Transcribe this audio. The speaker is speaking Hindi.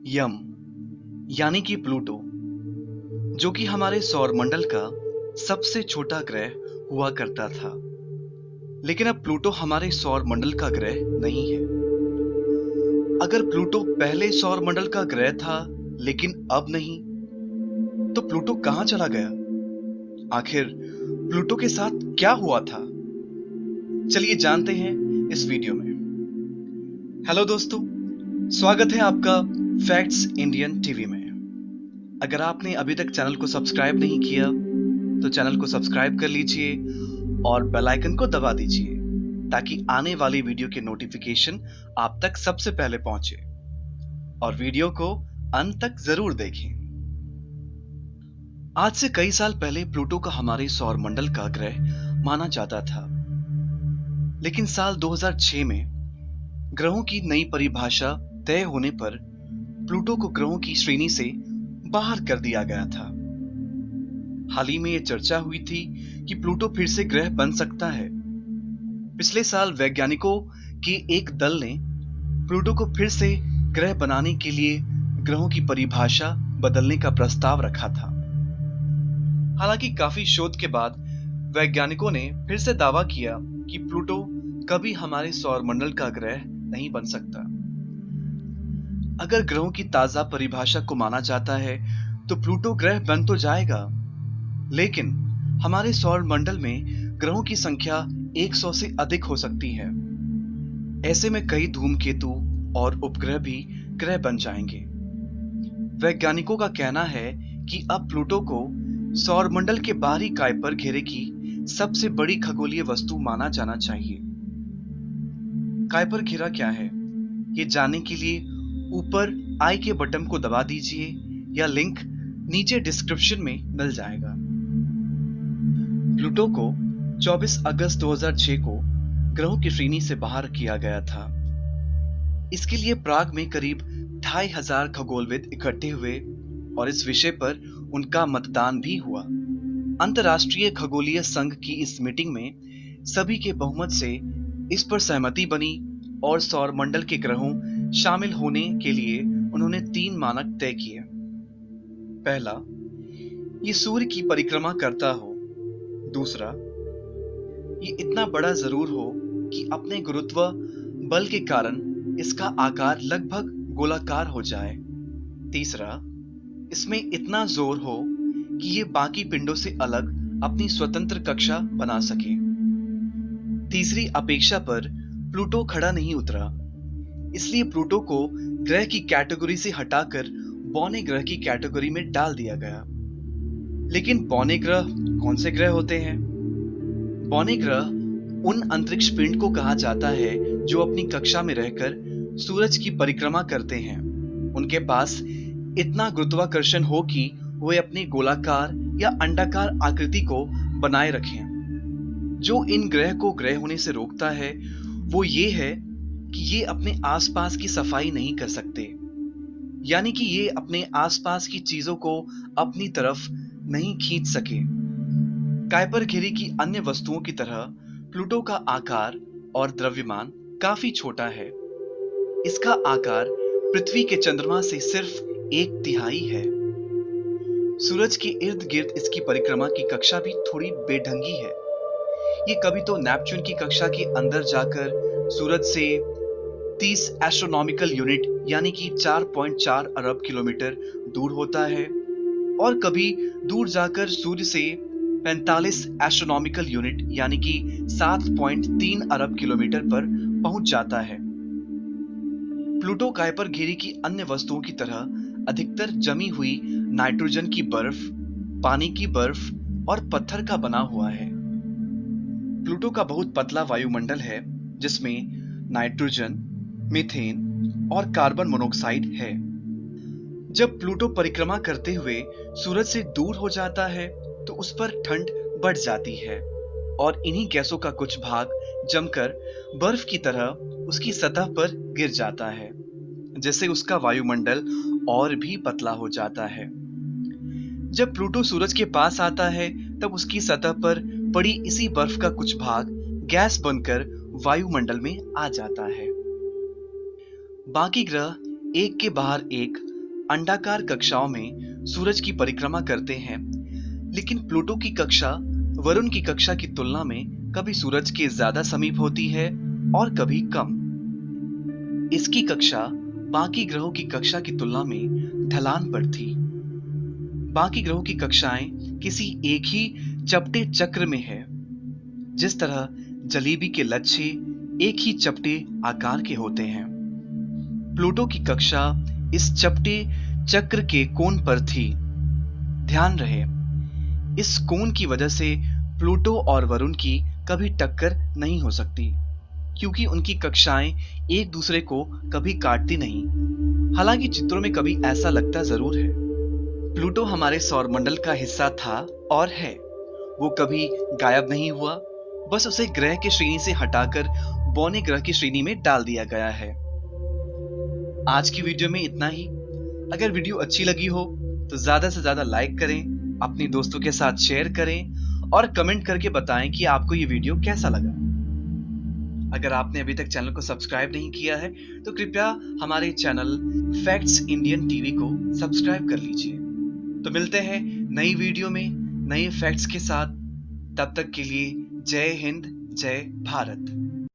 यम यानी कि प्लूटो, जो कि हमारे सौरमंडल का सबसे छोटा ग्रह हुआ करता था। लेकिन अब प्लूटो हमारे सौरमंडल का ग्रह नहीं है। अगर प्लूटो पहले सौरमंडल का ग्रह था लेकिन अब नहीं, तो प्लूटो कहां चला गया? आखिर प्लूटो के साथ क्या हुआ था? चलिए जानते हैं इस वीडियो में। हेलो दोस्तों, स्वागत है आपका फैक्ट्स इंडियन टीवी में। अगर आपने अभी तक चैनल को सब्सक्राइब नहीं किया तो चैनल को सब्सक्राइब कर लीजिए और बेल आइकन को दबा दीजिए ताकि आने वाली वीडियो के नोटिफिकेशन आप तक सबसे पहले पहुंचे। और वीडियो को अंत तक जरूर देखें। आज से कई साल पहले प्लूटो का हमारे सौरमंडल का ग्रह माना जाता था। लेकिन साल 2006 में ग्रहों की नई परिभाषा तय होने पर प्लूटो को ग्रहों की श्रेणी से बाहर कर दिया गया था। हाल ही में यह चर्चा हुई थी कि प्लूटो फिर से ग्रह बन सकता है। पिछले साल वैज्ञानिकों के एक दल ने प्लूटो को फिर से ग्रह बनाने के लिए ग्रहों की परिभाषा बदलने का प्रस्ताव रखा था। हालांकि काफी शोध के बाद वैज्ञानिकों ने फिर से दावा किया कि प्लूटो कभी हमारे सौरमंडल का ग्रह नहीं बन सकता। अगर ग्रहों की ताजा परिभाषा को माना जाता है तो प्लूटो ग्रह बन तो जाएगा, लेकिन हमारे सौरमंडल में ग्रहों की संख्या 100 से अधिक हो सकती है। ऐसे में कई धूमकेतु और उपग्रह भी ग्रह बन जाएंगे। वैज्ञानिकों का कहना है कि अब प्लूटो को सौरमंडल के बाहरी काइपर घेरे की सबसे बड़ी खगोलीय वस्तु माना जाना चाहिए। काइपर घेरा क्या है, ये जानने के लिए ऊपर आई के बटन को दबा दीजिए या लिंक नीचे डिस्क्रिप्शन में मिल जाएगा। प्लूटो को 24 अगस्त 2006 को ग्रहों की श्रेणी से बाहर किया गया था। इसके लिए प्राग में करीब 2500 खगोलविद इकट्ठे हुए और इस विषय पर उनका मतदान भी हुआ। अंतर्राष्ट्रीय खगोलीय संघ की इस मीटिंग में सभी के बहुमत से इस पर सहमति बनी और सौरमंडल के ग्रहों शामिल होने के लिए उन्होंने 3 मानक तय किए। पहला, ये सूर्य की परिक्रमा करता हो। दूसरा, ये इतना बड़ा जरूर हो कि अपने गुरुत्व बल के कारण इसका आकार लगभग गोलाकार हो जाए। तीसरा, इसमें इतना जोर हो कि ये बाकी पिंडों से अलग अपनी स्वतंत्र कक्षा बना सके। तीसरी अपेक्षा पर प्लूटो खड़ा नहीं उतरा, इसलिए प्लूटो को ग्रह की कैटेगरी से हटाकर बौने ग्रह की कैटेगरी में डाल दिया गया। लेकिन बौने ग्रह कौन से ग्रह होते हैं? बौने ग्रह उन अंतरिक्ष पिंड को कहा जाता है जो अपनी कक्षा में रहकर सूरज की परिक्रमा करते हैं। उनके पास इतना गुरुत्वाकर्षण हो कि वे अपनी गोलाकार या अंडाकार आकृति को बनाए रखें। जो इन ग्रह को ग्रह होने से रोकता है वो ये है कि ये अपने आसपास की सफाई नहीं कर सकते, यानी कि ये अपने आसपास की चीजों को अपनी तरफ नहीं खींच सके। काइपर घेरे की अन्य वस्तुओं की तरह प्लूटो का आकार और द्रव्यमान काफी छोटा है। इसका आकार पृथ्वी के चंद्रमा से सिर्फ 1/3 है। सूरज के इर्द गिर्द इसकी परिक्रमा की कक्षा भी थोड़ी बेढंगी है। ये कभी तो नेपच्यून की कक्षा के अंदर जाकर सूरज से 30 एस्ट्रोनॉमिकल यूनिट यानी कि 4.4 अरब किलोमीटर दूर होता है और कभी दूर जाकर सूर्य से 45 एस्ट्रोनॉमिकल यूनिट यानी कि 7.3 अरब किलोमीटर पर पहुंच जाता है। प्लूटो काइपर घेरे की अन्य वस्तुओं की तरह अधिकतर जमी हुई नाइट्रोजन की बर्फ, पानी की बर्फ और पत्थर का बना हुआ है। प्लूटो का बहुत पतला वायुमंडल है जिसमें नाइट्रोजन, मीथेन और कार्बन मोनोऑक्साइड है। जब प्लूटो परिक्रमा करते हुए सूरज से दूर हो जाता है तो उस पर ठंड बढ़ जाती है और इन्हीं गैसों का कुछ भाग जमकर बर्फ की तरह उसकी सतह पर गिर जाता है, जिससे उसका वायुमंडल और भी पतला हो जाता है। जब प्लूटो सूरज के पास आता है तब उसकी सतह पर पड़ी इसी बर्फ का कुछ भाग गैस बनकर वायुमंडल में आ जाता है। बाकी ग्रह एक के बाहर एक अंडाकार कक्षाओं में सूरज की परिक्रमा करते हैं, लेकिन प्लूटो की कक्षा वरुण की कक्षा की तुलना में कभी सूरज के ज्यादा समीप होती है और कभी कम। इसकी कक्षा बाकी ग्रहों की कक्षा की तुलना में ढलान पर थी। बाकी ग्रहों की कक्षाएं किसी एक ही चपटे चक्र में है, जिस तरह जलेबी के लच्छे एक ही चपटे आकार के होते हैं। प्लूटो की कक्षा इस चपटे चक्र के कोण पर थी। ध्यान रहे, इस कोण की वजह से प्लूटो और वरुण की कभी टक्कर नहीं हो सकती, क्योंकि उनकी कक्षाएं एक दूसरे को कभी काटती नहीं। हालांकि चित्रों में कभी ऐसा लगता जरूर है। प्लूटो हमारे सौरमंडल का हिस्सा था और है। वो कभी गायब नहीं हुआ, बस उसे ग्रह की श्रेणी से हटाकर बौने ग्रह की श्रेणी में डाल दिया गया है। आज की वीडियो में इतना ही। अगर वीडियो अच्छी लगी हो तो ज्यादा से ज्यादा लाइक करें, अपने दोस्तों के साथ शेयर करें और कमेंट करके बताएं कि आपको ये वीडियो कैसा लगा। अगर आपने अभी तक चैनल को सब्सक्राइब नहीं किया है तो कृपया हमारे चैनल फैक्ट्स इंडियन टीवी को सब्सक्राइब कर लीजिए। तो मिलते हैं नई वीडियो में नए फैक्ट्स के साथ। तब तक के लिए जय हिंद, जय भारत।